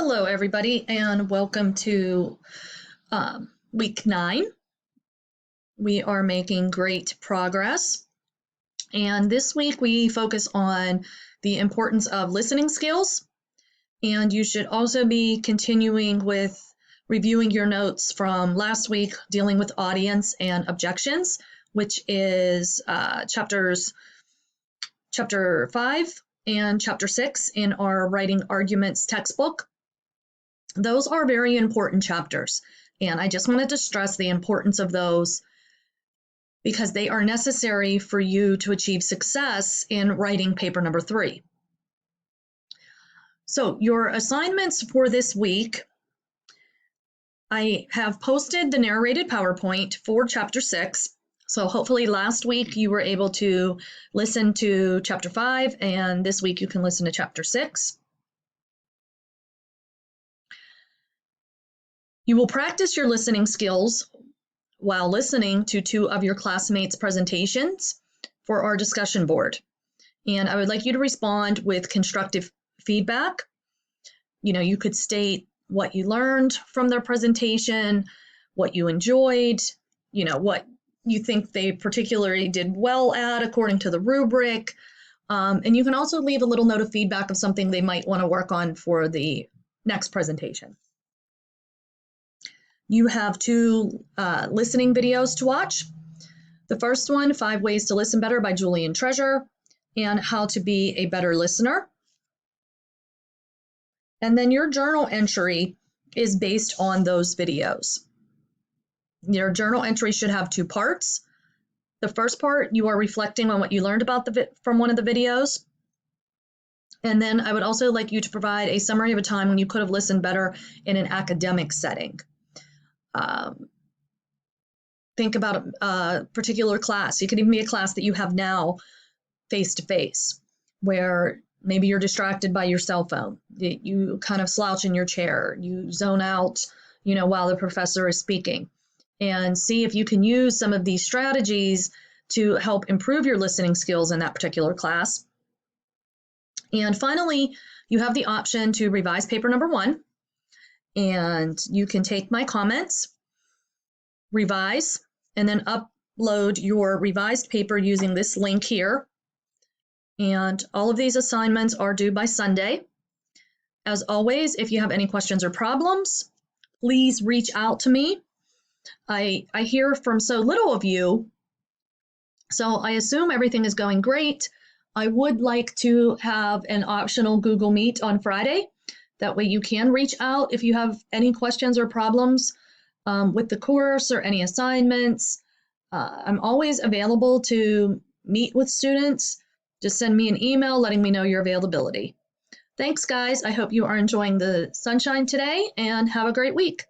Hello, everybody, and welcome to week 9. We are making great progress, and this week we focus on the importance of listening skills, and you should also be continuing with reviewing your notes from last week dealing with audience and objections, which is chapter 5 and chapter 6 in our Writing Arguments textbook. Those are very important chapters, and I just wanted to stress the importance of those because they are necessary for you to achieve success in writing paper number 3. So your assignments for this week, I have posted the narrated PowerPoint for chapter 6. So hopefully last week you were able to listen to chapter 5, and this week you can listen to chapter 6. You will practice your listening skills while listening to 2 of your classmates' presentations for our discussion board. And I would like you to respond with constructive feedback. You could state what you learned from their presentation, what you enjoyed, what you think they particularly did well at according to the rubric. And you can also leave a little note of feedback of something they might want to work on for the next presentation. You have 2 listening videos to watch. The first one, 5 Ways to Listen Better by Julian Treasure, and How to Be a Better Listener. And then your journal entry is based on those videos. Your journal entry should have 2 parts. The first part, you are reflecting on what you learned about from one of the videos. And then I would also like you to provide a summary of a time when you could have listened better in an academic setting. Think about a particular class. It could even be a class that you have now face-to-face, where maybe you're distracted by your cell phone. You kind of slouch in your chair. You zone out, while the professor is speaking. And see if you can use some of these strategies to help improve your listening skills in that particular class. And finally, you have the option to revise paper number 1. And you can take my comments, revise, and then upload your revised paper using this link here. And all of these assignments are due by Sunday. As always, if you have any questions or problems, please reach out to me. I hear from so little of you, so I assume everything is going great. I would like to have an optional Google Meet on Friday. That way you can reach out if you have any questions or problems with the course or any assignments. I'm always available to meet with students. Just send me an email letting me know your availability. Thanks, guys. I hope you are enjoying the sunshine today and have a great week.